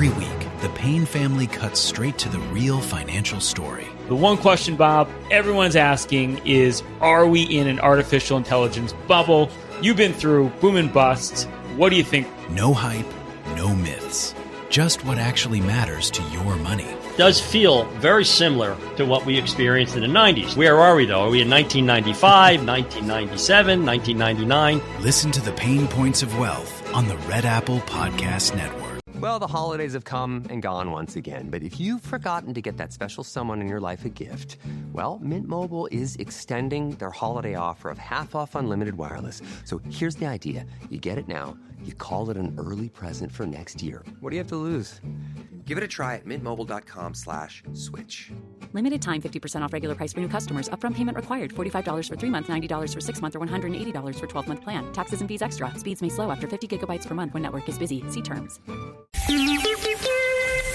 Every week, the Payne family cuts straight to the real financial story. The one question, Bob, everyone's asking is, are we in an artificial intelligence bubble? You've been through boom and bust. What do you think? No hype, no myths. Just what actually matters to your money. Does feel very similar to what we experienced in the 90s. Where are we, though? Are we in 1995, 1997, 1999? Listen to the Pain Points of Wealth on the Red Apple Podcast Network. Well, the holidays have come and gone once again, but if you've forgotten to get that special someone in your life a gift, well, Mint Mobile is extending their holiday offer of half off unlimited wireless. So here's the idea. You get it now. You call it an early present for next year. What do you have to lose? Give it a try at mintmobile.com/switch. Limited time, 50% off regular price for new customers. Upfront payment required. $45 for 3 months, $90 for 6 months, or $180 for 12-month plan. Taxes and fees extra. Speeds may slow after 50 gigabytes per month when network is busy. See terms.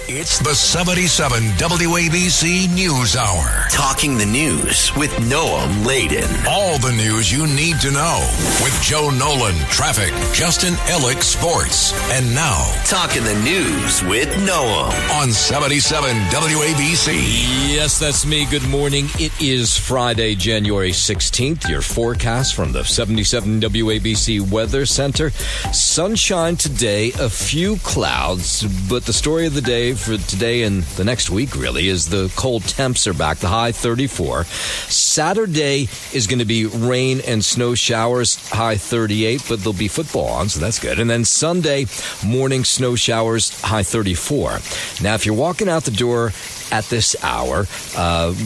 It's the 77 WABC News Hour. Talking the news with Noam Laden. All the news you need to know with Joe Nolan, traffic, Justin Ellick, sports. And now, Talking the news with Noam on 77 WABC. Yes, that's me. Good morning. It is Friday, January 16th. Your forecast from the 77 WABC Weather Center. Sunshine today, a few clouds, but the story of the day for today and the next week really is the cold temps are back. The high 34. Saturday is going to be rain and snow showers, high 38, but there'll be football on, so that's good. And then Sunday, morning snow showers, high 34. Now, if you're walking out the door at this hour,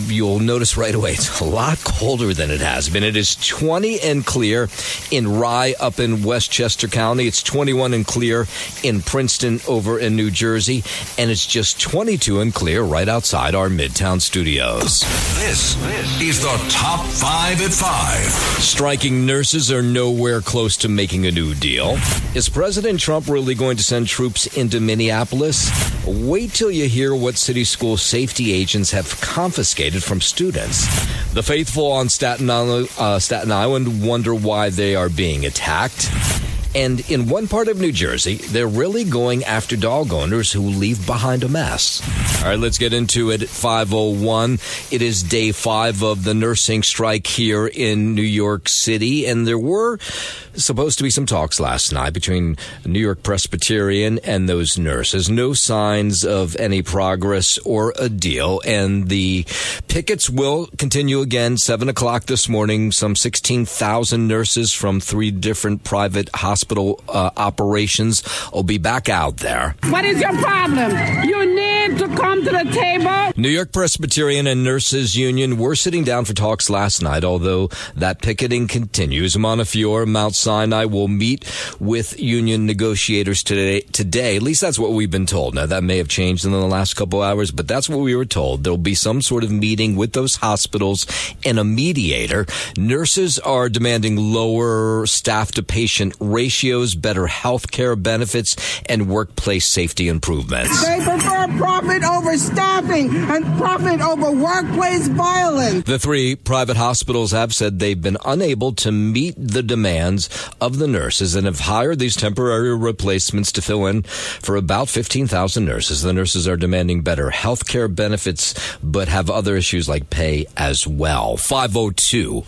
you'll notice right away it's a lot colder than it has been. It is 20 and clear in Rye up in Westchester County. It's 21 and clear in Princeton over in New Jersey. And it's just 22 and clear right outside our Midtown studios. This is the Top 5 at 5. Striking nurses are nowhere close to making a new deal. Is President Trump really going to send troops into Minneapolis? Wait till you hear what city school safety agents have confiscated from students. The faithful on Staten Island wonder why they are being attacked. And in one part of New Jersey, they're really going after dog owners who leave behind a mess. All right, let's get into it at 5:01. It is day 5 of the nursing strike here in New York City. And there were supposed to be some talks last night between New York Presbyterian and those nurses. No signs of any progress or a deal. And the pickets will continue again, 7 o'clock this morning. Some 16,000 nurses from 3 different private hospital operations will be back out there. What is your problem? You need to come to the table. New York Presbyterian and Nurses Union were sitting down for talks last night, although that picketing continues. Montefiore, Mount Sinai will meet with union negotiators today. At least that's what we've been told. Now, that may have changed in the last couple hours, but that's what we were told. There'll be some sort of meeting with those hospitals and a mediator. Nurses are demanding lower staff-to-patient ratios, better health care benefits, and workplace safety improvements. They prefer profit over staffing and profit over workplace violence. The 3 private hospitals have said they've been unable to meet the demands of the nurses and have hired these temporary replacements to fill in for about 15,000 nurses. The nurses are demanding better health care benefits, but have other issues like pay as well. 5:02.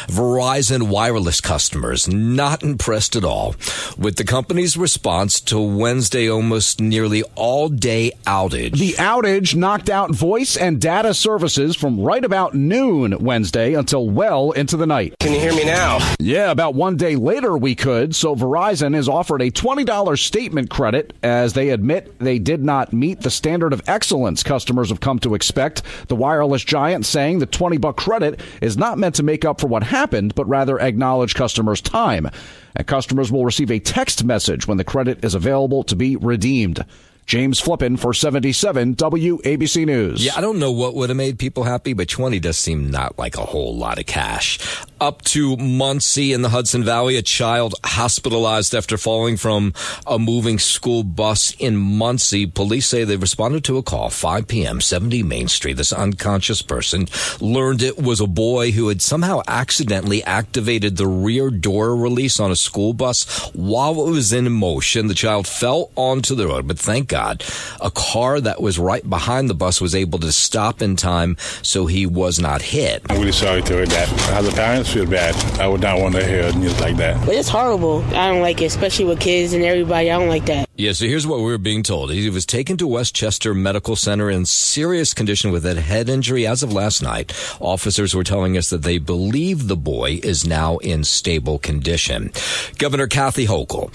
Verizon wireless customers not impressed at all with the company's response to Wednesday almost nearly all-day outage. The outage knocked out voice and data services from right about noon Wednesday until well into the night. Can you hear me now? Yeah, about 1 day later we could, so Verizon has offered a $20 statement credit as they admit they did not meet the standard of excellence customers have come to expect. The wireless giant saying the $20 credit is not meant to make up for what happened, but rather acknowledge customers' time. And customers will receive a text message when the credit is available to be redeemed. James Flippin for 77 WABC News. Yeah, I don't know what would have made people happy, but 20 does seem not like a whole lot of cash. Up to Muncie in the Hudson Valley, a child hospitalized after falling from a moving school bus in Muncie. Police say they responded to a call 5 p.m., 70 Main Street. This unconscious person learned it was a boy who had somehow accidentally activated the rear door release on a school bus while it was in motion. The child fell onto the road, but thank God, a car that was right behind the bus was able to stop in time so he was not hit. I'm really sorry to hear that. As a parent, feel bad. I would not want to hear news like that. But it's horrible. I don't like it, especially with kids and everybody. I don't like that. Yeah, so here's what we were being told. He was taken to Westchester Medical Center in serious condition with a head injury as of last night. Officers were telling us that they believe the boy is now in stable condition. Governor Kathy Hochul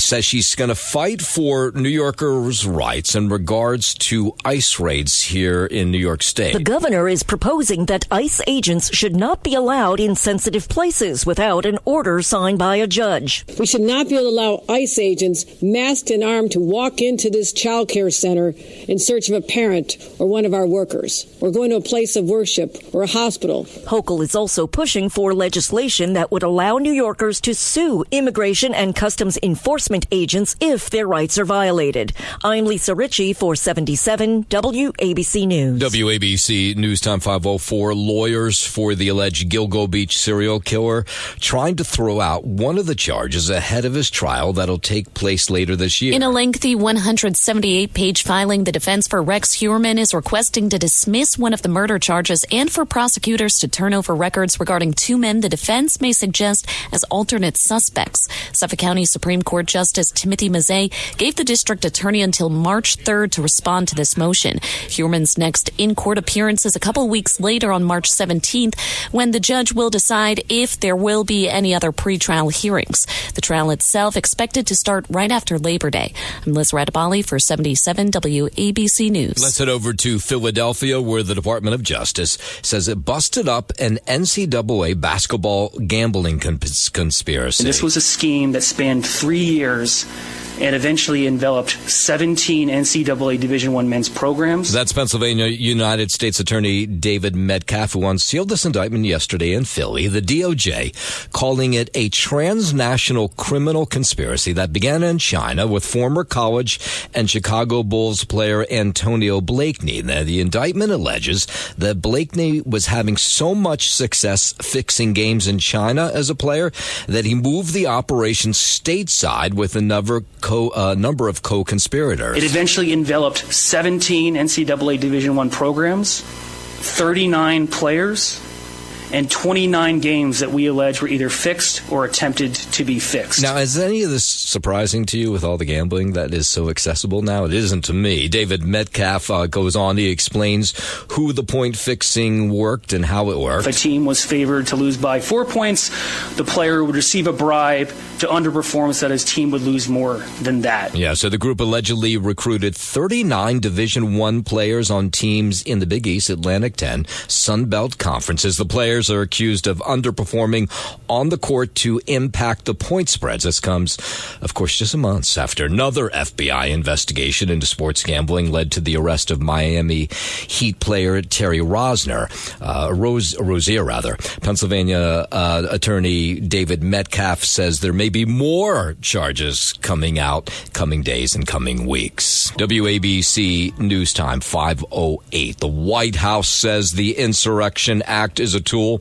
says she's going to fight for New Yorkers' rights in regards to ICE raids here in New York State. The governor is proposing that ICE agents should not be allowed in sensitive places without an order signed by a judge. We should not be able to allow ICE agents masked and armed to walk into this child care center in search of a parent or one of our workers, or going to a place of worship or a hospital. Hochul is also pushing for legislation that would allow New Yorkers to sue immigration and customs enforcement agents if their rights are violated. I'm Lisa Ritchie for 77 WABC News. WABC News Time 504. Lawyers for the alleged Gilgo Beach serial killer trying to throw out one of the charges ahead of his trial that'll take place later this year. In a lengthy 178-page filing, the defense for Rex Heuermann is requesting to dismiss one of the murder charges and for prosecutors to turn over records regarding two men the defense may suggest as alternate suspects. Suffolk County Supreme Court Justice Timothy Mazzei gave the district attorney until March 3rd to respond to this motion. Heuermann's next in-court appearance is a couple weeks later on March 17th, when the judge will decide if there will be any other pretrial hearings. The trial itself expected to start right after Labor Day. I'm Liz Radabali for 77 WABC News. Let's head over to Philadelphia, where the Department of Justice says it busted up an NCAA basketball gambling conspiracy. And this was a scheme that spanned 3 years and eventually enveloped 17 NCAA Division I men's programs. That's Pennsylvania United States Attorney David Metcalf, who unsealed this indictment yesterday in Philly. The DOJ calling it a transnational criminal conspiracy that began in China with former college and Chicago Bulls player Antonio Blakeney. Now, the indictment alleges that Blakeney was having so much success fixing games in China as a player that he moved the operation stateside with another number of co-conspirators. It eventually enveloped 17 NCAA Division I programs, 39 players, and 29 games that we allege were either fixed or attempted to be fixed. Now, is any of this surprising to you with all the gambling that is so accessible now? It isn't to me. David Metcalf goes on. He explains who the point fixing worked and how it worked. If a team was favored to lose by 4 points, the player would receive a bribe to underperform so that his team would lose more than that. Yeah, so the group allegedly recruited 39 Division I players on teams in the Big East, Atlantic 10, Sun Belt conferences. The players are accused of underperforming on the court to impact the point spreads. This comes, of course, just a month after another FBI investigation into sports gambling led to the arrest of Miami Heat player Terry Rozier. Pennsylvania attorney David Metcalf says there may be more charges coming out coming days and coming weeks. WABC News Time 5:08. The White House says the Insurrection Act is a tool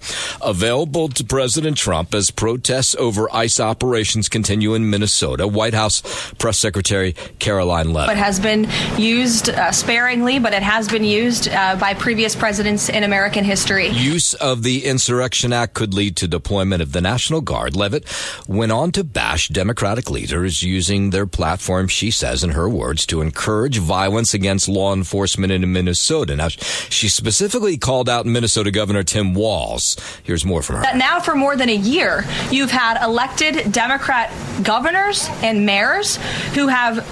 available to President Trump as protests over ICE operations continue in Minnesota. White House Press Secretary Caroline Levitt. It has been used sparingly, but it has been used by previous presidents in American history. Use of the Insurrection Act could lead to deployment of the National Guard. Levitt went on to bash Democratic leaders using their platform, she says in her words, to encourage violence against law enforcement in Minnesota. Now, she specifically called out Minnesota Governor Tim Walz. Here's more from her. That now for more than a year, you've had elected Democrat governors and mayors who have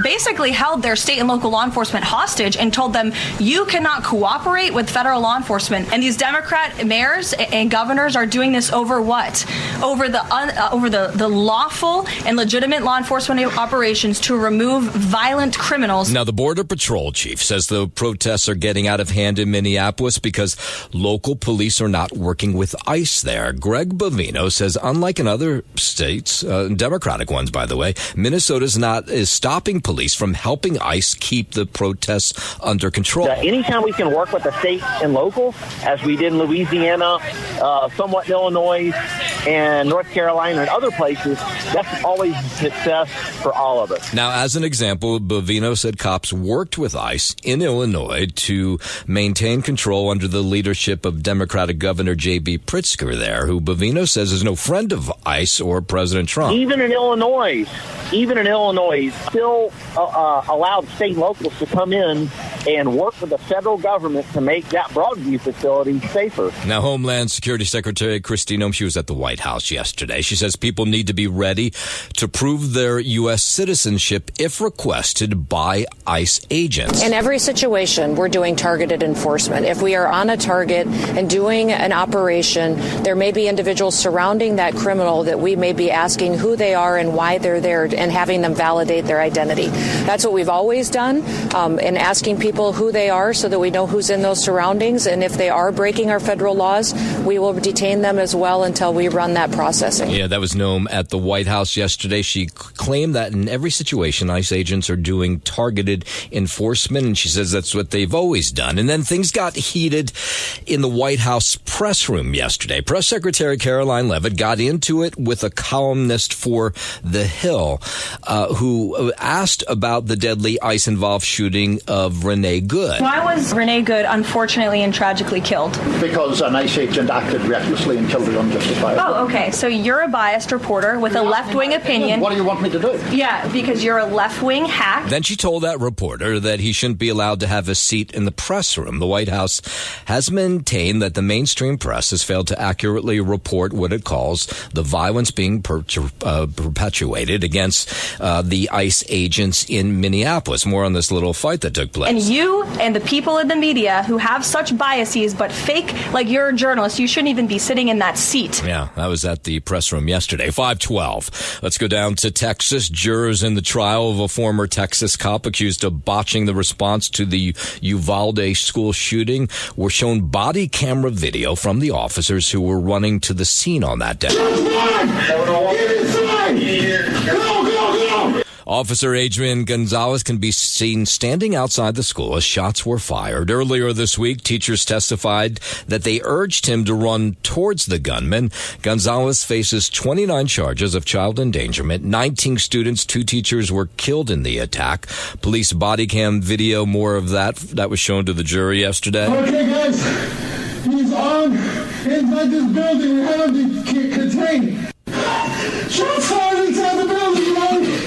basically held their state and local law enforcement hostage and told them you cannot cooperate with federal law enforcement. And these Democrat mayors and governors are doing this over what? Over the lawful and legitimate law enforcement operations to remove violent criminals. Now, the Border Patrol chief says the protests are getting out of hand in Minneapolis because local police are not not working with ICE there. Greg Bovino says, unlike in other states, Democratic ones, by the way, Minnesota is stopping police from helping ICE keep the protests under control. Anytime we can work with the state and local, as we did in Louisiana, somewhat in Illinois, and North Carolina and other places, that's always a success for all of us. Now, as an example, Bovino said cops worked with ICE in Illinois to maintain control under the leadership of Democratic Governor J.B. Pritzker there, who Bovino says is no friend of ICE or President Trump. Even in Illinois, still allowed state and locals to come in and work with the federal government to make that Broadview facility safer. Now, Homeland Security Secretary Kristi Noem, she was at the White House yesterday. She says people need to be ready to prove their U.S. citizenship if requested by ICE agents. In every situation, we're doing targeted enforcement. If we are on a target and doing an operation, there may be individuals surrounding that criminal that we may be asking who they are and why they're there and having them validate their identity. That's what we've always done, in asking people who they are so that we know who's in those surroundings. And if they are breaking our federal laws, we will detain them as well until we run that processing. Yeah, that was Noem at the White House yesterday. She claimed that in every situation, ICE agents are doing targeted enforcement, and she says that's what they've always done. And then things got heated in the White House press room yesterday. Press Secretary Caroline Leavitt got into it with a columnist for The Hill, who asked about the deadly ICE-involved shooting of Renee Good. Why was Renee Good unfortunately and tragically killed? Because an ICE agent acted recklessly and killed her unjustifiably. Oh, okay. So you're a biased reporter with a left-wing opinion. What do you want me to do? Yeah, because you're a left-wing hack. Then she told that reporter that he shouldn't be allowed to have a seat in the press room. The White House has maintained that the mainstream press has failed to accurately report what it calls the violence being perpetuated against the ICE agents in Minneapolis. More on this little fight that took place. And you and the people in the media who have such biases but fake, like you're a journalist, you shouldn't even be sitting in that seat. Yeah, that was at the press room yesterday. 5:12. Let's go down to Texas. Jurors in the trial of a former Texas cop accused of botching the response to the Uvalde school shooting were shown body camera video from the officers who were running to the scene on that day. Officer Adrian Gonzalez can be seen standing outside the school as shots were fired. Earlier this week, teachers testified that they urged him to run towards the gunman. Gonzalez faces 29 charges of child endangerment. 19 students, 2 teachers were killed in the attack. Police body cam video, more of that was shown to the jury yesterday. Okay, guys, he's inside this building. We have him contained. Shots fired inside the building, man.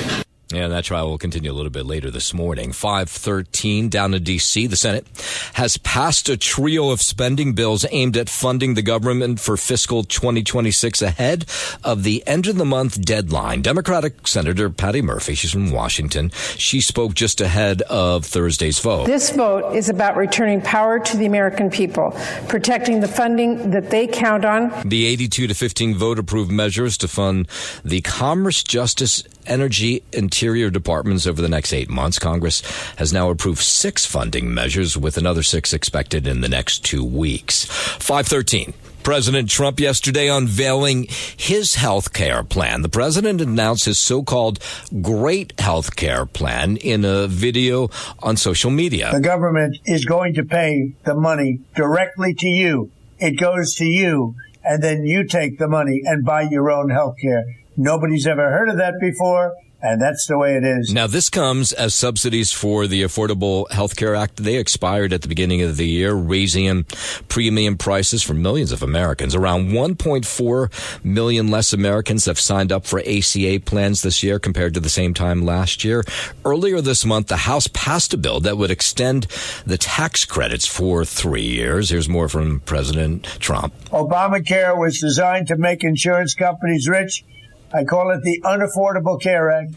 And that trial will continue a little bit later this morning. 5:13 down in D.C. The Senate has passed a trio of spending bills aimed at funding the government for fiscal 2026 ahead of the end-of-the-month deadline. Democratic Senator Patty Murphy, she's from Washington, she spoke just ahead of Thursday's vote. This vote is about returning power to the American people, protecting the funding that they count on. The 82-15 vote approved measures to fund the Commerce, Justice, Energy, Interior departments over the next 8 months. Congress has now approved 6 funding measures, with another 6 expected in the next 2 weeks. 5:13. President Trump yesterday unveiling his health care plan. The president announced his so-called great health care plan in a video on social media. The government is going to pay the money directly to you. It goes to you, and then you take the money and buy your own health care. Nobody's ever heard of that before, and that's the way it is. Now, this comes as subsidies for the Affordable Health Care Act. They expired at the beginning of the year, raising premium prices for millions of Americans. Around 1.4 million less Americans have signed up for ACA plans this year compared to the same time last year. Earlier this month, the House passed a bill that would extend the tax credits for 3 years. Here's more from President Trump. Obamacare was designed to make insurance companies rich. I call it the Unaffordable Care Act,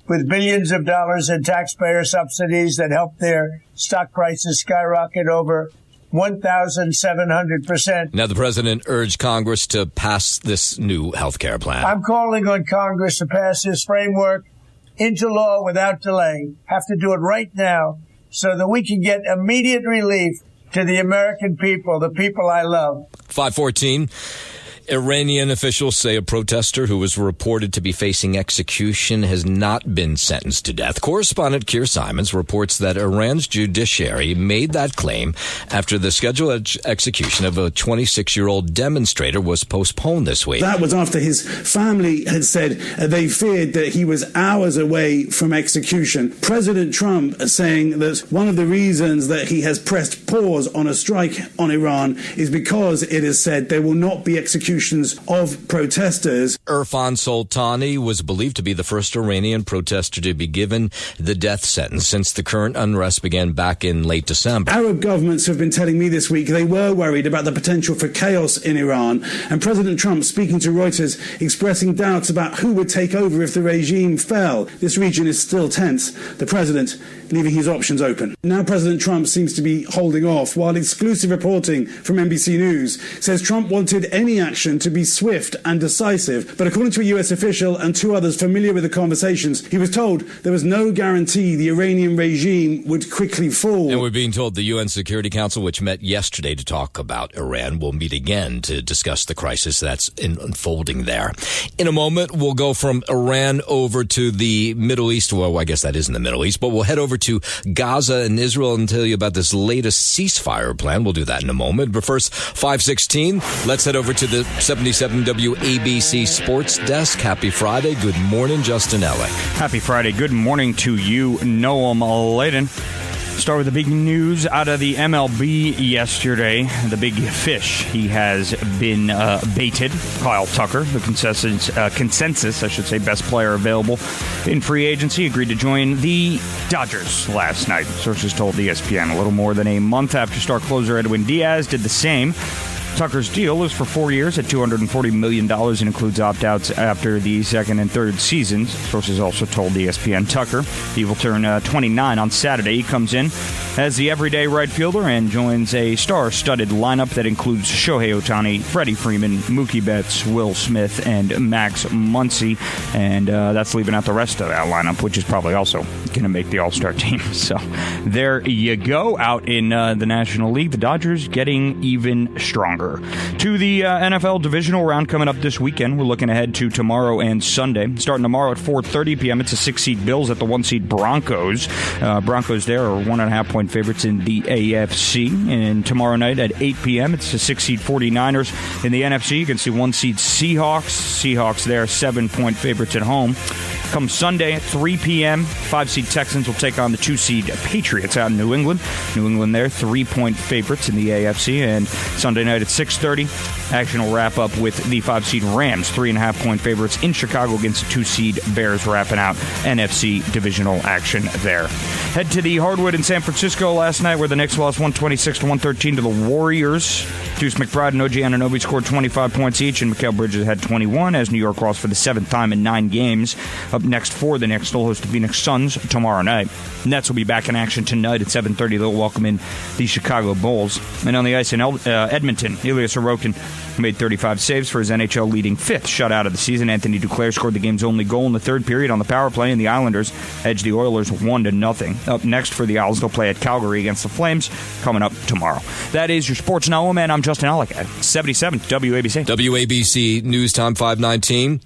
with billions of dollars in taxpayer subsidies that helped their stock prices skyrocket over 1,700%. Now, the president urged Congress to pass this new health care plan. I'm calling on Congress to pass this framework into law without delay. Have to do it right now so that we can get immediate relief to the American people, the people I love. 5:14. Iranian officials say a protester who was reported to be facing execution has not been sentenced to death. Correspondent Keir Simons reports that Iran's judiciary made that claim after the scheduled execution of a 26-year-old demonstrator was postponed this week. That was after his family had said they feared that he was hours away from execution. President Trump saying that one of the reasons that he has pressed pause on a strike on Iran is because it is said there will not be executions of protesters. Irfan Soltani was believed to be the first Iranian protester to be given the death sentence since the current unrest began back in late December. Arab governments have been telling me this week they were worried about the potential for chaos in Iran, and President Trump, speaking to Reuters, expressing doubts about who would take over if the regime fell. This region is still tense. The president leaving his options open. Now President Trump seems to be holding off, while exclusive reporting from NBC News says Trump wanted any action to be swift and decisive. But according to a U.S. official and two others familiar with the conversations, he was told there was no guarantee the Iranian regime would quickly fall. And we're being told the UN Security Council, which met yesterday to talk about Iran, will meet again to discuss the crisis that's unfolding there. In a moment, we'll go from Iran over to the Middle East. Well, I guess that is in the Middle East, but we'll head over to Gaza and Israel and tell you about this latest ceasefire plan. We'll do that in a moment. But first, 5:16, let's head over to the 77 WABC Sports Desk. Happy Friday. Good morning, Justin Ellick. Happy Friday. Good morning to you, Noam Layden. Start with the big news out of the MLB yesterday. The big fish. He has been baited. Kyle Tucker, the consensus, I should say, best player available in free agency, agreed to join the Dodgers last night. Sources told ESPN. A little more than a month after star closer Edwin Diaz did the same. Tucker's deal is for 4 years at $240 million and includes opt-outs after the second and third seasons. Sources also told ESPN Tucker he will turn 29 on Saturday. He comes in as the everyday right fielder and joins a star-studded lineup that includes Shohei Ohtani, Freddie Freeman, Mookie Betts, Will Smith, and Max Muncy. And that's leaving out the rest of that lineup, which is probably also going to make the All-Star team. So there you go. Out in the National League, the Dodgers getting even stronger. To the NFL divisional round coming up this weekend. We're looking ahead to tomorrow and Sunday. Starting tomorrow at 4:30 p.m., it's a 6-seed Bills at the 1-seed Broncos. Broncos there are 1.5-point favorites in the AFC. And tomorrow night at 8 p.m., it's the 6-seed 49ers. In the NFC, you can see 1-seed Seahawks. Seahawks there, 7-point favorites at home. Come Sunday at 3 p.m., 5-seed Texans will take on the 2-seed Patriots out in New England. New England there, 3-point favorites in the AFC. And Sunday night at 6:30, action will wrap up with the 5-seed Rams, 3.5-point favorites in Chicago against the 2-seed Bears, wrapping out NFC divisional action there. Head to the hardwood in San Francisco last night, where the Knicks lost 126-113 to the Warriors. Deuce McBride and OG Anunoby scored 25 points each, and Mikal Bridges had 21 as New York lost for the 7th time in 9 games. Up next for the Knicks, they'll host the Phoenix Suns tomorrow night. Nets will be back in action tonight at 7:30. They'll welcome in the Chicago Bulls. And on the ice in Edmonton, Ilya Sorokin made 35 saves for his NHL-leading 5th shutout of the season. Anthony Duclair scored the game's only goal in the third period on the power play, and the Islanders edged the Oilers 1-0. Up next for the Owls, they'll play at Calgary against the Flames coming up tomorrow. That is your Sports Now, man. I'm Justin Alec at 77 WABC. WABC News Time 5:19.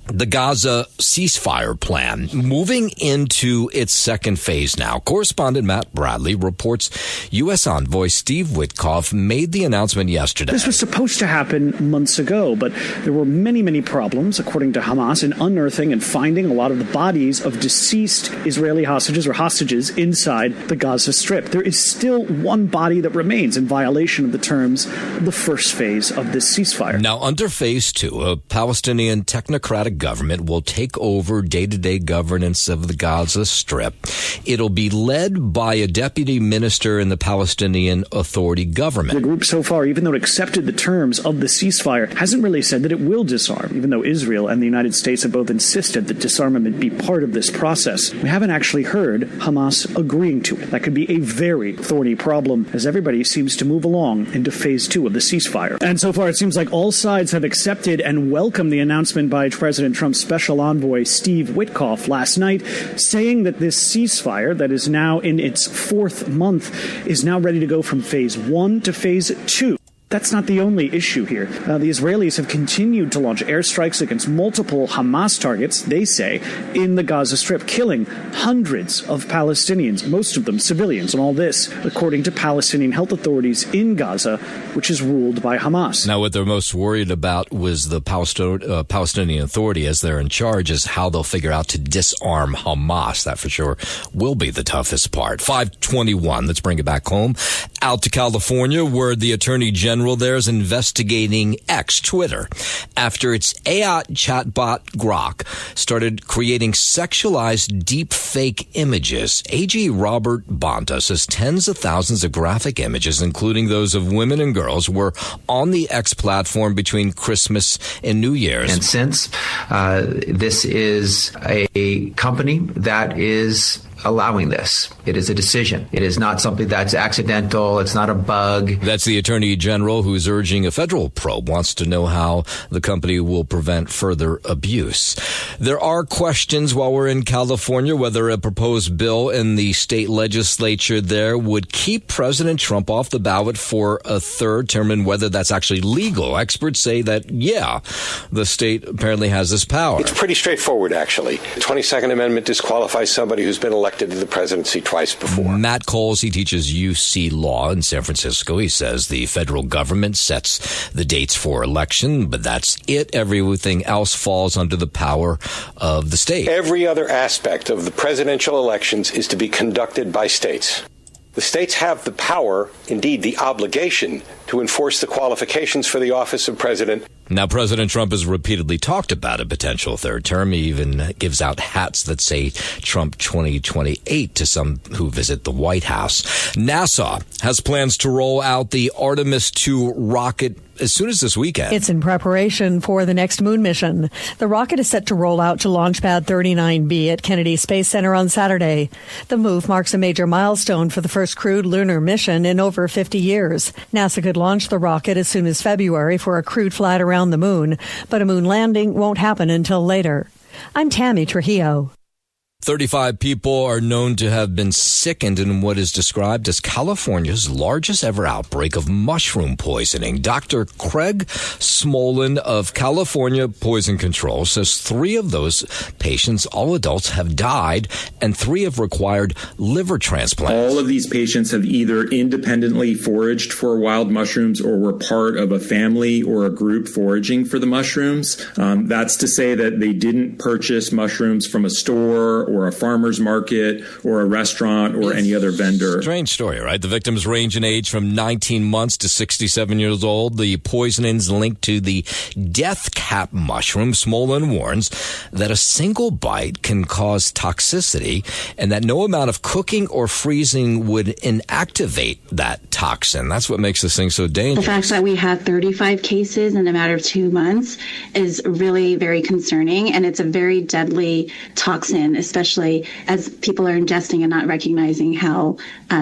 The Gaza ceasefire plan moving into its second phase now. Correspondent Matt Bradley reports U.S. envoy Steve Witkoff made the announcement yesterday. This was supposed to happen months ago, but there were many, many problems, according to Hamas, in unearthing and finding a lot of the bodies of deceased Israeli hostages inside the Gaza Strip. There is still one body that remains in violation of the terms of the first phase of this ceasefire. Now, under phase 2, a Palestinian technocratic government will take over day-to-day governance of the Gaza Strip. It'll be led by a deputy minister in the Palestinian Authority government. The group so far, even though it accepted the terms of the ceasefire, hasn't really said that it will disarm, even though Israel and the United States have both insisted that disarmament be part of this process. We haven't actually heard Hamas agreeing to it. That could be a very thorny problem as everybody seems to move along into phase 2 of the ceasefire. And so far, it seems like all sides have accepted and welcomed the announcement by President President Trump's special envoy Steve Witkoff last night, saying that this ceasefire that is now in its 4th month is now ready to go from phase 1 to phase 2. That's not the only issue here. The Israelis have continued to launch airstrikes against multiple Hamas targets, they say, in the Gaza Strip, killing hundreds of Palestinians, most of them civilians, and all this, according to Palestinian health authorities in Gaza, which is ruled by Hamas. Now, what they're most worried about was the Palestinian Authority, as they're in charge, is how they'll figure out to disarm Hamas. That for sure will be the toughest part. 521, let's bring it back home. Out to California, where the Attorney General there is investigating X, Twitter, after its AI chatbot Grok started creating sexualized deep fake images. AG Robert Bonta says tens of thousands of graphic images, including those of women and girls, were on the X platform between Christmas and New Year's. And since this is a company that is allowing this, it is a decision. It is not something that's accidental. It's not a bug. That's the Attorney General, who's urging a federal probe, wants to know how the company will prevent further abuse. There are questions while we're in California whether a proposed bill in the state legislature there would keep President Trump off the ballot for a third term, and whether that's actually legal. Experts say that, yeah, the state apparently has this power. It's pretty straightforward, actually. The 22nd Amendment disqualifies somebody who's been elected to the presidency twice before. Matt Coles, he teaches UC Law in San Francisco. He says the federal government sets the dates for election, but that's it. Everything else falls under the power of the state. Every other aspect of the presidential elections is to be conducted by states. The states have the power, indeed the obligation, to enforce the qualifications for the office of president. Now, President Trump has repeatedly talked about a potential third term. He even gives out hats that say Trump 2028 to some who visit the White House. NASA has plans to roll out the Artemis II rocket as soon as this weekend. It's in preparation for the next moon mission. The rocket is set to roll out to Launch Pad 39B at Kennedy Space Center on Saturday. The move marks a major milestone for the first crewed lunar mission in over 50 years. NASA could launch the rocket as soon as February for a crewed flight around the moon, but a moon landing won't happen until later. I'm Tammy Trujillo. 35 people are known to have been sickened in what is described as California's largest ever outbreak of mushroom poisoning. Dr. Craig Smolin of California Poison Control says 3 of those patients, all adults, have died and 3 have required liver transplants. All of these patients have either independently foraged for wild mushrooms or were part of a family or a group foraging for the mushrooms. That's to say that they didn't purchase mushrooms from a store or a farmer's market or a restaurant or any other vendor. Strange story, right? The victims range in age from 19 months to 67 years old. The poisonings linked to the death cap mushroom. Smolin warns that a single bite can cause toxicity and that no amount of cooking or freezing would inactivate that toxin. That's what makes this thing so dangerous. The fact that we had 35 cases in a matter of 2 months is really very concerning, and it's a very deadly toxin, especially as people are ingesting and not recognizing how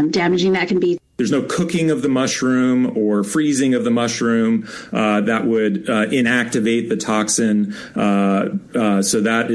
damaging that can be. There's no cooking of the mushroom or freezing of the mushroom that would inactivate the toxin. So that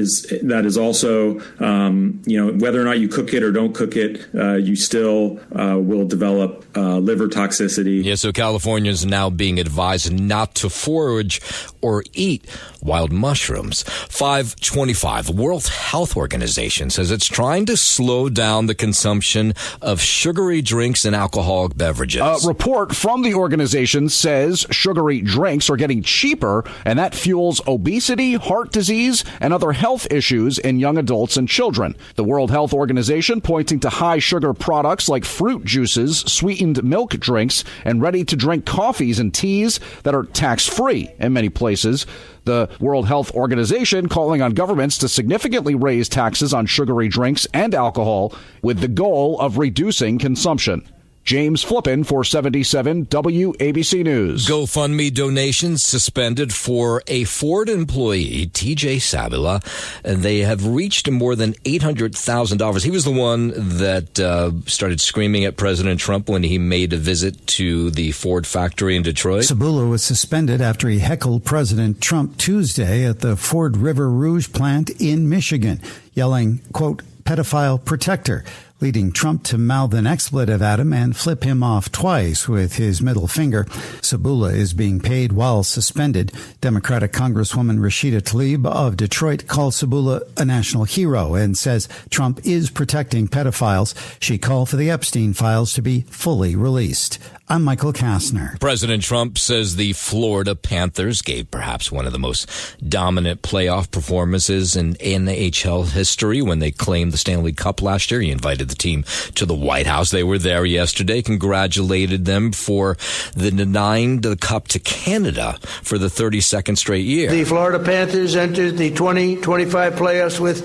is also, whether or not you cook it or don't cook it, you still will develop liver toxicity. Yeah, so California is now being advised not to forage or eat wild mushrooms. 525, the World Health Organization says it's trying to slow down the consumption of sugary drinks and alcoholic beverages. A report from the organization says sugary drinks are getting cheaper, and that fuels obesity, heart disease, and other health issues in young adults and children. The World Health Organization pointing to high sugar products like fruit juices, sweetened milk drinks, and ready-to-drink coffees and teas that are tax-free in many places. The World Health Organization calling on governments to significantly raise taxes on sugary drinks and alcohol with the goal of reducing consumption. James Flippin for 77 WABC News. GoFundMe donations suspended for a Ford employee, TJ Sabula, and they have reached more than $800,000. He was the one that started screaming at President Trump when he made a visit to the Ford factory in Detroit. Sabula was suspended after he heckled President Trump Tuesday at the Ford River Rouge plant in Michigan, yelling, quote, pedophile protector, leading Trump to mouth an expletive at him and flip him off twice with his middle finger. Sabula is being paid while suspended. Democratic Congresswoman Rashida Tlaib of Detroit called Sabula a national hero and says Trump is protecting pedophiles. She called for the Epstein files to be fully released. I'm Michael Kastner. President Trump says the Florida Panthers gave perhaps one of the most dominant playoff performances in NHL history when they claimed the Stanley Cup last year. He invited the team to the White House. They were there yesterday, congratulated them for denying the cup to Canada for the 32nd straight year. The Florida Panthers entered the 2025 playoffs with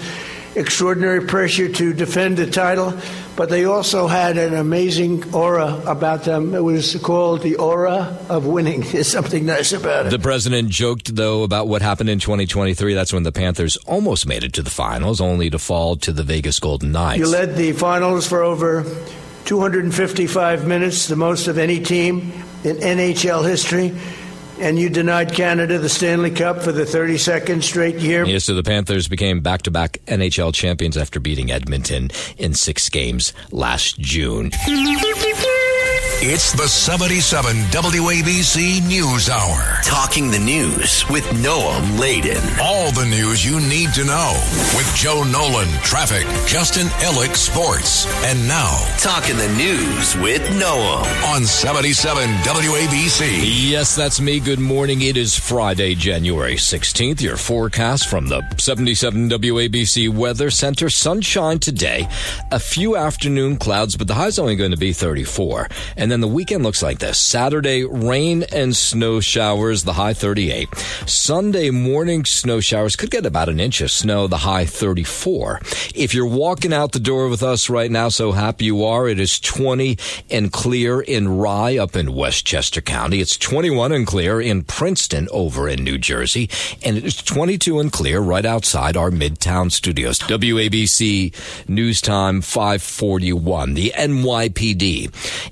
extraordinary pressure to defend the title, but they also had an amazing aura about them. It was called the aura of winning. There's something nice about it. The president joked, though, about what happened in 2023. That's when the Panthers almost made it to the finals, only to fall to the Vegas Golden Knights. You led the finals for over 255 minutes, the most of any team in NHL history. And you denied Canada the Stanley Cup for the 32nd straight year. Yes, so the Panthers became back-to-back NHL champions after beating Edmonton in 6 games last June. It's the 77 WABC News Hour. Talking the news with Noam Laden. All the news you need to know with Joe Nolan, traffic, Justin Ellick, sports. And now, Talking the news with Noam. On 77 WABC. Yes, that's me. Good morning. It is Friday, January 16th. Your forecast from the 77 WABC Weather Center. Sunshine today. A few afternoon clouds, but the high's only going to be 34. And then the weekend looks like this. Saturday, rain and snow showers, the high 38. Sunday morning, snow showers could get about an inch of snow, the high 34. If you're walking out the door with us right now, so happy you are. It is 20 and clear in Rye up in Westchester County. It's 21 and clear in Princeton over in New Jersey. And it is 22 and clear right outside our Midtown studios. WABC News Time 541. The NYPD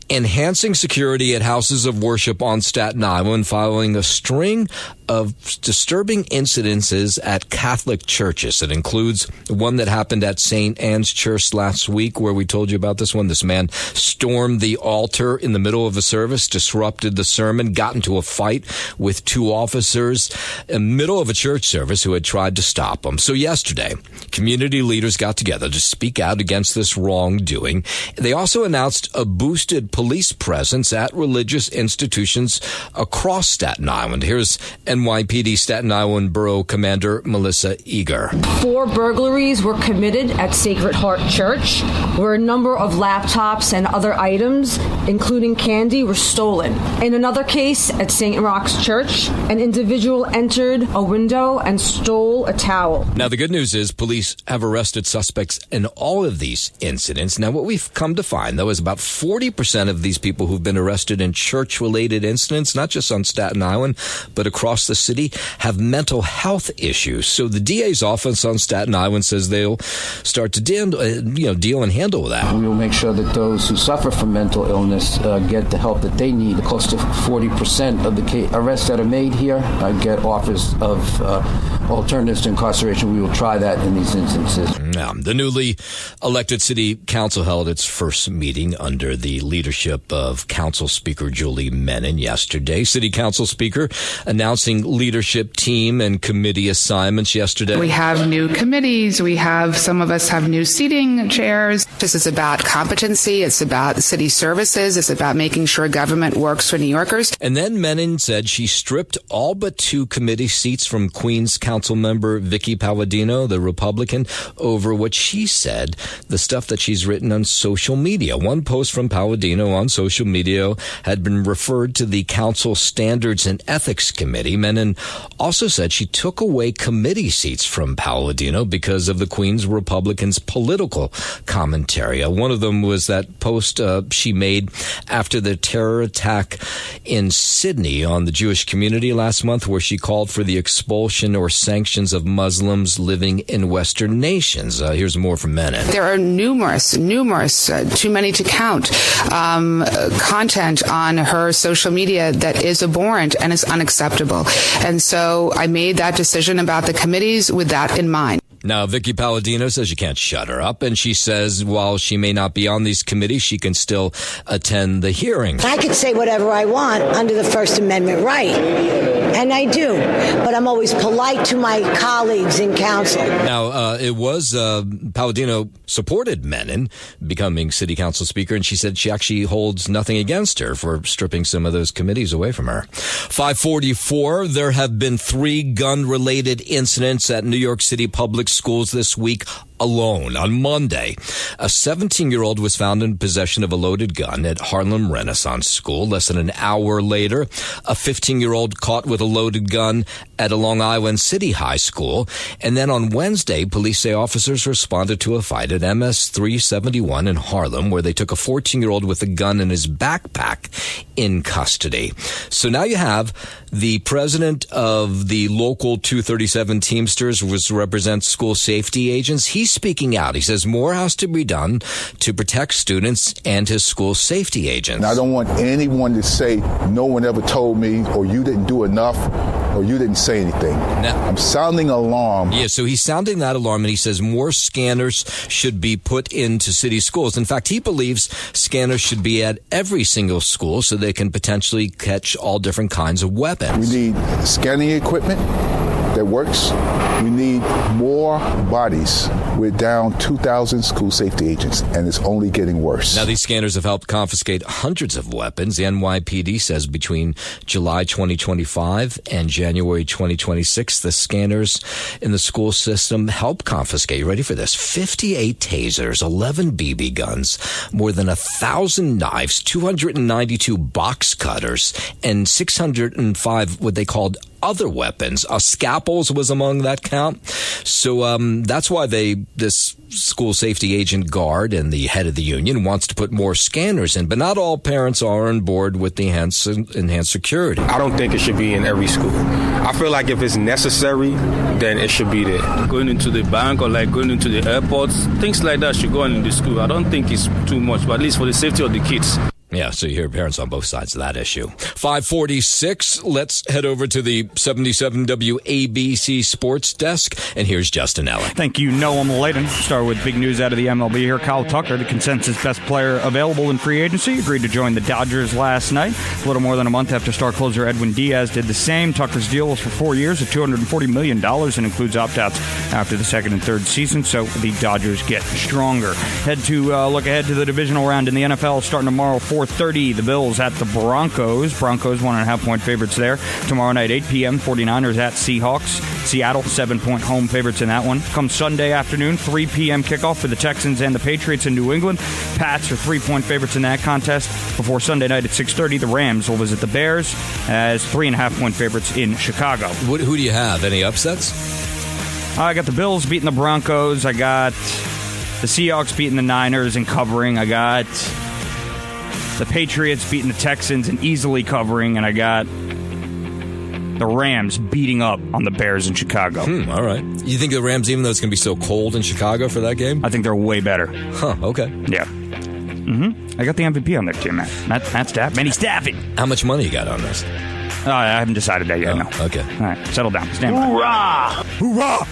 enhancing security at houses of worship on Staten Island following a string of disturbing incidences at Catholic churches. It includes one that happened at St. Anne's Church last week, where we told you about this one. This man stormed the altar in the middle of a service, disrupted the sermon, got into a fight with 2 officers in the middle of a church service who had tried to stop him. So yesterday, community leaders got together to speak out against this wrongdoing. They also announced a boosted police presence at religious institutions across Staten Island. Here's NYPD Staten Island Borough Commander Melissa Eager. 4 burglaries were committed at Sacred Heart Church, where a number of laptops and other items, including candy, were stolen. In another case at St. Roch's Church, an individual entered a window and stole a towel. Now, the good news is police have arrested suspects in all of these incidents. Now, what we've come to find, though, is about 40% of these people who've been arrested in church-related incidents, not just on Staten Island, but across the city, have mental health issues. So the DA's office on Staten Island says they'll start to deal and handle that. We will make sure that those who suffer from mental illness get the help that they need. Close to 40% of the arrests that are made here get offers of alternatives to incarceration. We will try that in these instances. Now, the newly elected city council held its first meeting under the leadership of Council Speaker Julie Menin yesterday. City Council Speaker announcing leadership team and committee assignments yesterday. We have new committees. Some of us have new seating chairs. This is about competency. It's about city services. It's about making sure government works for New Yorkers. And then Menin said she stripped all but 2 committee seats from Queens Council member Vicky Palladino, the Republican, over over what she said, the stuff that she's written on social media. One post from Palladino on social media had been referred to the Council Standards and Ethics Committee. Menon also said she took away committee seats from Palladino because of the Queen's Republicans' political commentary. One of them was that post she made after the terror attack in Sydney on the Jewish community last month, where she called for the expulsion or sanctions of Muslims living in Western nations. Here's more from Menon. There are numerous, too many to count, content on her social media that is abhorrent and is unacceptable. And so I made that decision about the committees with that in mind. Now, Vicky Palladino says you can't shut her up, and she says while she may not be on these committees, she can still attend the hearings. I could say whatever I want under the First Amendment right, and I do, but I'm always polite to my colleagues in council. Now, it was Palladino supported Menon becoming city council speaker, and she said she actually holds nothing against her for stripping some of those committees away from her. 544, there have been 3 gun-related incidents at New York City public schools this week alone. On Monday, a 17-year-old was found in possession of a loaded gun at Harlem Renaissance School. Less than an hour later, a 15-year-old caught with a loaded gun at a Long Island City high school. And then on Wednesday, police say officers responded to a fight at MS 371 in Harlem, where they took a 14-year-old with a gun in his backpack in custody. So now you have the president of the local 237 Teamsters, which represents school safety agents. He's speaking out. He says more has to be done to protect students and his school safety agents. And I don't want anyone to say no one ever told me, or you didn't do enough, or you didn't say anything. Now, I'm sounding alarm. Yeah, so he's sounding that alarm, and he says more scanners should be put into city schools. In fact, he believes scanners should be at every single school so they can potentially catch all different kinds of weapons. We need scanning equipment that works. We need more bodies. We're down 2,000 school safety agents, and it's only getting worse. Now, these scanners have helped confiscate hundreds of weapons. The NYPD says between July 2025 and January 2026, the scanners in the school system help confiscate, you ready for this, 58 tasers, 11 BB guns, more than 1,000 knives, 292 box cutters, and 605 what they called other weapons. Scalpels was among that count. So that's why this school safety agent guard and the head of the union wants to put more scanners in. But not all parents are on board with the enhanced security. I don't think it should be in every school. I feel like if it's necessary, then it should be there. Going into the bank or like going into the airports, things like that should go on in the school. I don't think it's too much, but at least for the safety of the kids. Yeah, so you hear parents on both sides of that issue. 546, let's head over to the 77 WABC Sports Desk, and here's Justin Ellick. Thank you, Noam Layden. Start with big news out of the MLB here. Kyle Tucker, the consensus best player available in free agency, agreed to join the Dodgers last night. A little more than a month after star closer Edwin Diaz did the same. Tucker's deal was for 4 years at $240 million and includes opt-outs after the second and third season, so the Dodgers get stronger. Head to look ahead to the divisional round in the NFL starting tomorrow, 4:30. The Bills at the Broncos. Broncos 1.5-point favorites there. Tomorrow night, 8 p.m., 49ers at Seahawks. Seattle, 7-point home favorites in that one. Come Sunday afternoon, 3 p.m. kickoff for the Texans and the Patriots in New England. Pats are 3-point favorites in that contest. Before Sunday night at 6:30, the Rams will visit the Bears as 3.5-point favorites in Chicago. Who do you have? Any upsets? I got the Bills beating the Broncos. I got the Seahawks beating the Niners and covering. I got the Patriots beating the Texans and easily covering, and I got the Rams beating up on the Bears in Chicago. All right. You think the Rams, even though it's going to be so cold in Chicago for that game? I think they're way better. Huh, okay. Yeah. I got the MVP on that team, man. Matt Stafford. Manny Stafford. How much money you got on this? I haven't decided that yet, no. Okay. All right, settle down. Stand by. Hoorah! Hoorah!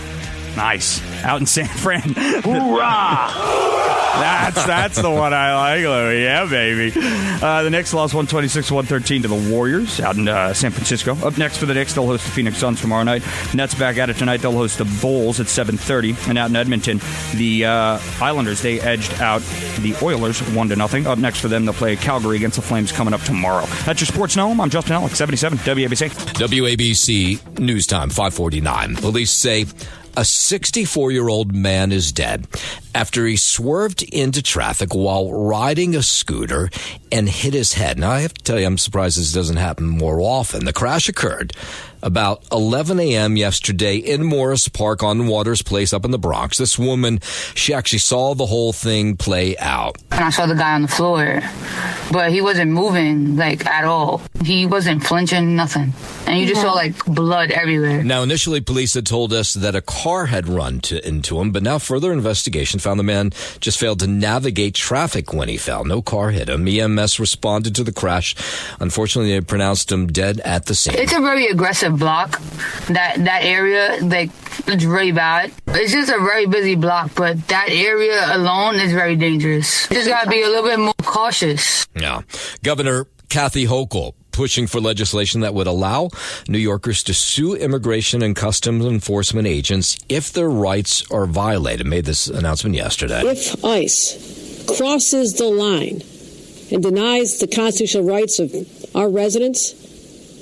Nice. Out in San Fran. Hoorah! That's the one I like, Louie. Yeah, baby. The Knicks lost 126-113 to the Warriors out in San Francisco. Up next for the Knicks, they'll host the Phoenix Suns tomorrow night. Nets back at it tonight. They'll host the Bulls at 7:30. And out in Edmonton, the Islanders, they edged out the Oilers 1-0. Up next for them, they'll play Calgary against the Flames coming up tomorrow. That's your Sports Gnome. I'm Justin Ellick, 77 WABC. WABC News Time, 5:49. Police say A 64-year-old man is dead after he swerved into traffic while riding a scooter and hit his head. Now, I have to tell you, I'm surprised this doesn't happen more often. The crash occurred about 11 a.m. yesterday in Morris Park on Waters Place up in the Bronx. This woman, she actually saw the whole thing play out. And I saw the guy on the floor, but he wasn't moving, at all. He wasn't flinching, nothing. And you just saw, blood everywhere. Now, initially, police had told us that a car had run into him, but now further investigation found the man just failed to navigate traffic when he fell. No car hit him. EMS responded to the crash. Unfortunately, they pronounced him dead at the scene. It's a very aggressive block. That area, it's really bad. It's just a very busy block, but that area alone is very dangerous. You just got to be a little bit more cautious. Yeah. Governor Kathy Hochul pushing for legislation that would allow New Yorkers to sue immigration and customs enforcement agents if their rights are violated. Made this announcement yesterday. If ICE crosses the line and denies the constitutional rights of our residents,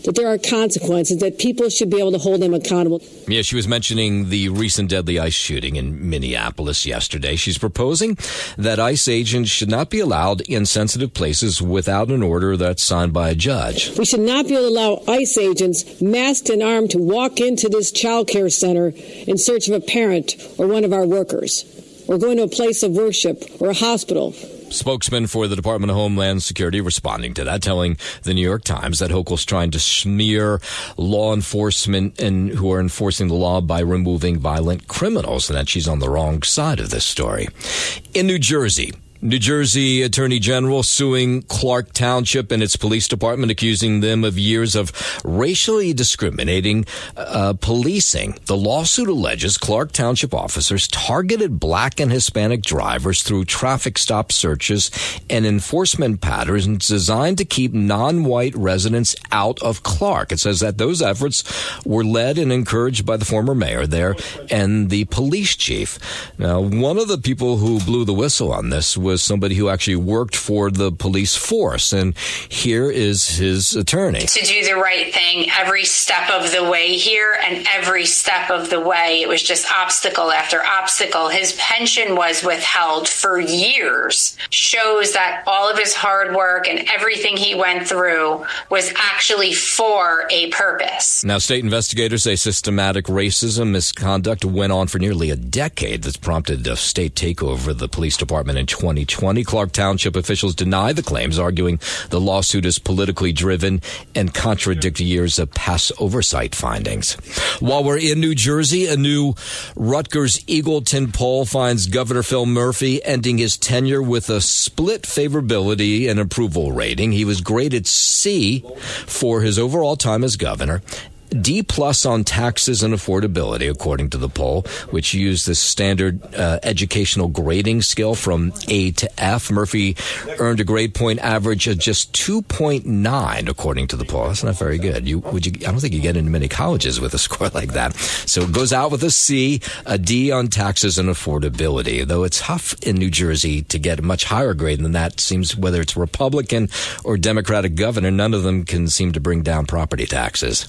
that there are consequences, that people should be able to hold them accountable. Yeah, she was mentioning the recent deadly ICE shooting in Minneapolis yesterday. She's proposing that ICE agents should not be allowed in sensitive places without an order that's signed by a judge. We should not be able to allow ICE agents masked and armed to walk into this child care center in search of a parent or one of our workers, or going to a place of worship or a hospital. Spokesman for the Department of Homeland Security responding to that, telling the New York Times that Hochul's trying to smear law enforcement and who are enforcing the law by removing violent criminals, and that she's on the wrong side of this story. In New Jersey Attorney General suing Clark Township and its police department, accusing them of years of racially discriminating policing. The lawsuit alleges Clark Township officers targeted black and Hispanic drivers through traffic stop searches and enforcement patterns designed to keep non-white residents out of Clark. It says that those efforts were led and encouraged by the former mayor there and the police chief. Now, one of the people who blew the whistle on this was somebody who actually worked for the police force, and here is his attorney. To do the right thing every step of the way here, and every step of the way it was just obstacle after obstacle. His pension was withheld for years. Shows that all of his hard work and everything he went through was actually for a purpose. Now, state investigators say systematic racism misconduct went on for nearly a decade that's prompted a state takeover of the police department in 2020. Clark Township officials deny the claims, arguing the lawsuit is politically driven and contradict years of past oversight findings. While we're in New Jersey, a new Rutgers Eagleton poll finds Governor Phil Murphy ending his tenure with a split favorability and approval rating. He was graded C for his overall time as governor, D+ on taxes and affordability, according to the poll, which used the standard educational grading scale from A to F. Murphy earned a grade point average of just 2.9, according to the poll. That's not very good. I don't think you get into many colleges with a score like that. So it goes out with a C, a D on taxes and affordability, though it's tough in New Jersey to get a much higher grade than that. Seems whether it's Republican or Democratic governor, none of them can seem to bring down property taxes.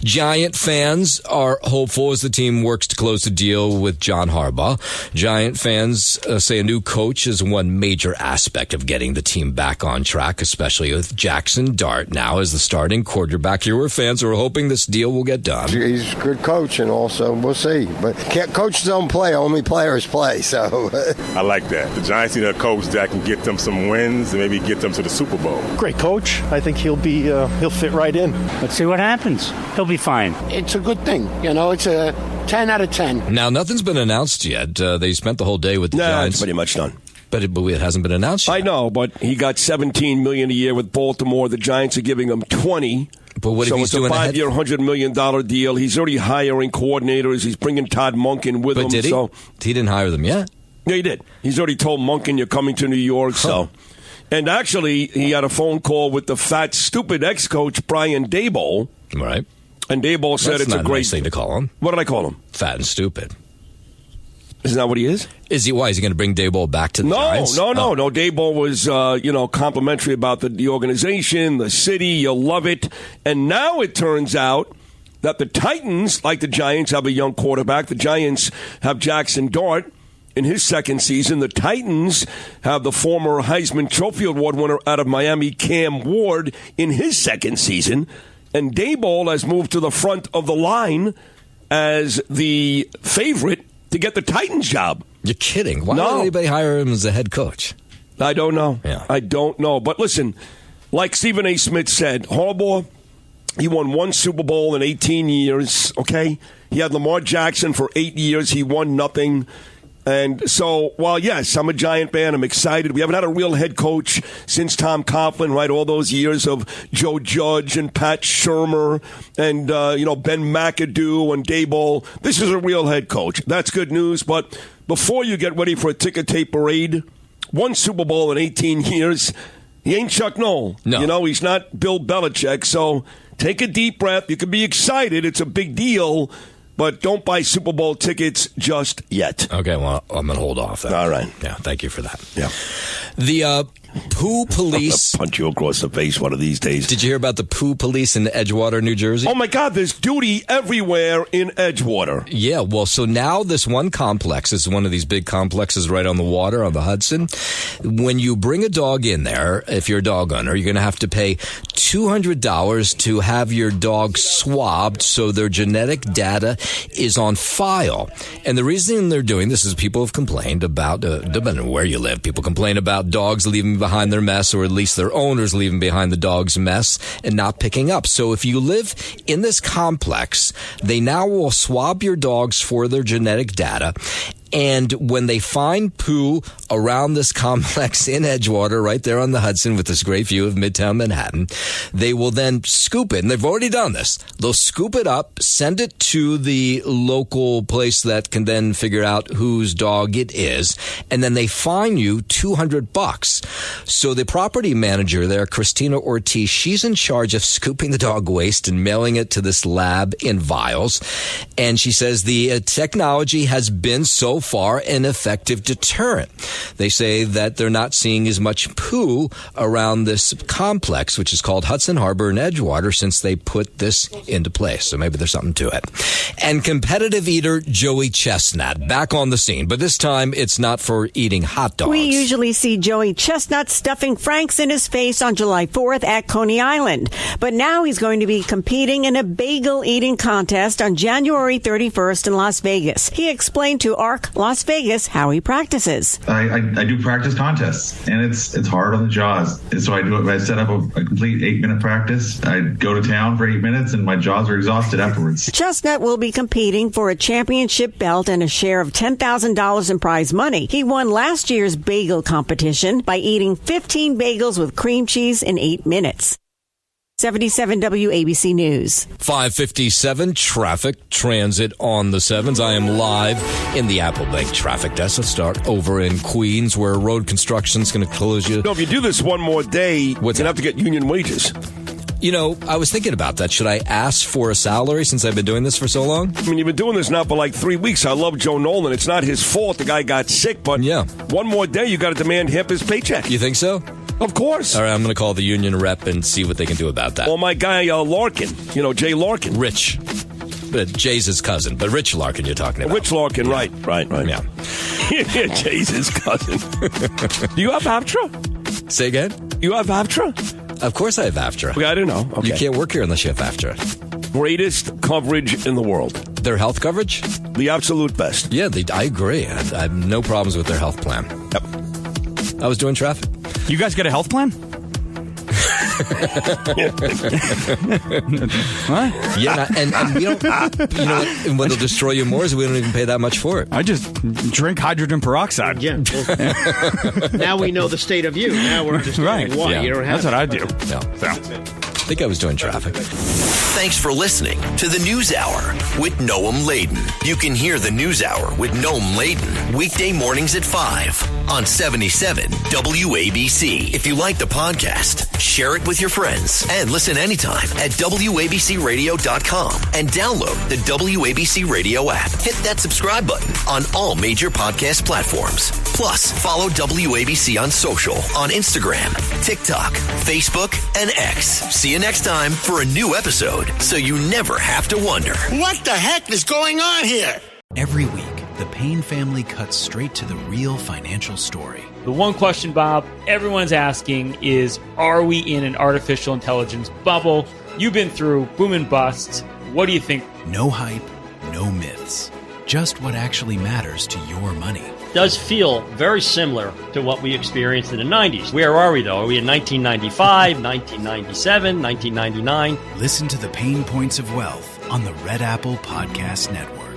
Giant fans are hopeful as the team works to close the deal with John Harbaugh. Giant fans say a new coach is one major aspect of getting the team back on track, especially with Jackson Dart now as the starting quarterback. Here are fans who are hoping this deal will get done. He's a good coach, and also we'll see. But coaches don't play, only players play. So I like that. The Giants need a coach that can get them some wins and maybe get them to the Super Bowl. Great coach. I think he'll fit right in. Let's see what happens. He'll be fine. It's a good thing. It's a 10 out of 10. Now, nothing's been announced yet. They spent the whole day with the Giants. It's pretty much done. But it hasn't been announced yet. I know, but he got $17 million a year with Baltimore. The Giants are giving him $20. But what if he's doing a 5-year, $100 million deal? He's already hiring coordinators. He's bringing Todd Monken with him. But did he? So, he didn't hire them yet? Yeah, he did. He's already told Monken, you're coming to New York. So, and actually, he had a phone call with the fat, stupid ex-coach, Brian Daboll. Right. And Daboll said it's a great nice thing to call him. What did I call him? Fat and stupid. Isn't that what he is? Why is he going to bring Daboll back to the Giants? No. Daboll was, complimentary about the organization, the city. You'll love it. And now it turns out that the Titans, like the Giants, have a young quarterback. The Giants have Jackson Dart in his second season. The Titans have the former Heisman Trophy Award winner out of Miami, Cam Ward, in his second season. And Daboll has moved to the front of the line as the favorite to get the Titans job. You're kidding. Why would anybody hire him as a head coach? I don't know. Yeah. I don't know. But listen, like Stephen A. Smith said, Harbaugh, he won one Super Bowl in 18 years, okay? He had Lamar Jackson for 8 years. He won nothing. And so, while, yes, I'm a Giant fan, I'm excited. We haven't had a real head coach since Tom Coughlin, right? All those years of Joe Judge and Pat Shurmur and, Ben McAdoo and Daboll. This is a real head coach. That's good news. But before you get ready for a ticker tape parade, one Super Bowl in 18 years, he ain't Chuck Noll. No. He's not Bill Belichick. So take a deep breath. You can be excited. It's a big deal. But don't buy Super Bowl tickets just yet. Okay, well, I'm going to hold off. All right. Yeah, thank you for that. Yeah. The poo police. I'm gonna punch you across the face one of these days. Did you hear about the poo police in Edgewater, New Jersey? Oh, my God, there's duty everywhere in Edgewater. Yeah, well, so now this one complex is one of these big complexes right on the water, on the Hudson. When you bring a dog in there, if you're a dog owner, you're going to have to pay $200 to have your dog swabbed so their genetic data is on file. And the reason they're doing this is people have complained about, depending on where you live, people complain about dogs leaving behind their mess, or at least their owners leaving behind the dog's mess and not picking up. So if you live in this complex, they now will swab your dogs for their genetic data. And when they find poo around this complex in Edgewater, right there on the Hudson with this great view of Midtown Manhattan, they will then scoop it. And they've already done this. They'll scoop it up, send it to the local place that can then figure out whose dog it is. And then they fine you $200. So the property manager there, Christina Ortiz, she's in charge of scooping the dog waste and mailing it to this lab in vials. And she says the technology has been so far an effective deterrent. They say that they're not seeing as much poo around this complex, which is called Hudson Harbor in Edgewater, since they put this into place. So maybe there's something to it. And competitive eater Joey Chestnut back on the scene, but this time it's not for eating hot dogs. We usually see Joey Chestnut stuffing Franks in his face on July 4th at Coney Island, but now he's going to be competing in a bagel eating contest on January 31st in Las Vegas. He explained to ARC Las Vegas how he practices. I do practice contests, and it's hard on the jaws. And so I set up a complete 8-minute practice. I go to town for 8 minutes, and my jaws are exhausted afterwards. Chestnut will be competing for a championship belt and a share of $10,000 in prize money. He won last year's bagel competition by eating 15 bagels with cream cheese in 8 minutes. 77 WABC News. 557 traffic transit on the 7s. I am live in the Apple Bank traffic desk. Let's start over in Queens, where road construction's going to close you. No, if you do this one more day, you're going to have to get union wages. You know, I was thinking about that. Should I ask for a salary since I've been doing this for so long? I mean, you've been doing this now for like 3 weeks. I love Joe Nolan. It's not his fault the guy got sick, but yeah, one more day, you got to demand half his paycheck. You think so? Of course. All right, I'm going to call the union rep and see what they can do about that. Well, my guy Larkin, Jay Larkin. Rich. But Jay's his cousin, but Rich Larkin you're talking about. Rich Larkin, yeah. Right. Yeah. Jay's his cousin. Do you have AFTRA? Say again? You have AFTRA? Of course I have AFTRA. Okay, I didn't know. Okay. You can't work here unless you have AFTRA. Greatest coverage in the world. Their health coverage? The absolute best. Yeah, I agree. I have no problems with their health plan. Yep. I was doing traffic. You guys get a health plan? What? Yeah, and we don't. You know what'll destroy you more is we don't even pay that much for it. I just drink hydrogen peroxide. Yeah. Well, now we know the state of you. Now we're understanding why you don't have. That's what I do. Yeah. I think I was doing traffic. Thanks for listening to the News Hour with Noam Laden. You can hear the News Hour with Noam Laden weekday mornings at 5 on 77 WABC. If you like the podcast, share it with your friends and listen anytime at WABCRadio.com and download the WABC Radio app. Hit that subscribe button on all major podcast platforms. Plus, follow WABC on social, on Instagram, TikTok, Facebook, and X. See you next time for a new episode, so you never have to wonder. What the heck is going on here? Every week, the Payne family cuts straight to the real financial story. The one question, Bob, everyone's asking is, are we in an artificial intelligence bubble? You've been through boom and busts. What do you think? No hype, no myths. Just what actually matters to your money. Does feel very similar to what we experienced in the 90s. Where are we, though? Are we in 1995, 1997, 1999? Listen to the Pain Points of Wealth on the Red Apple Podcast Network.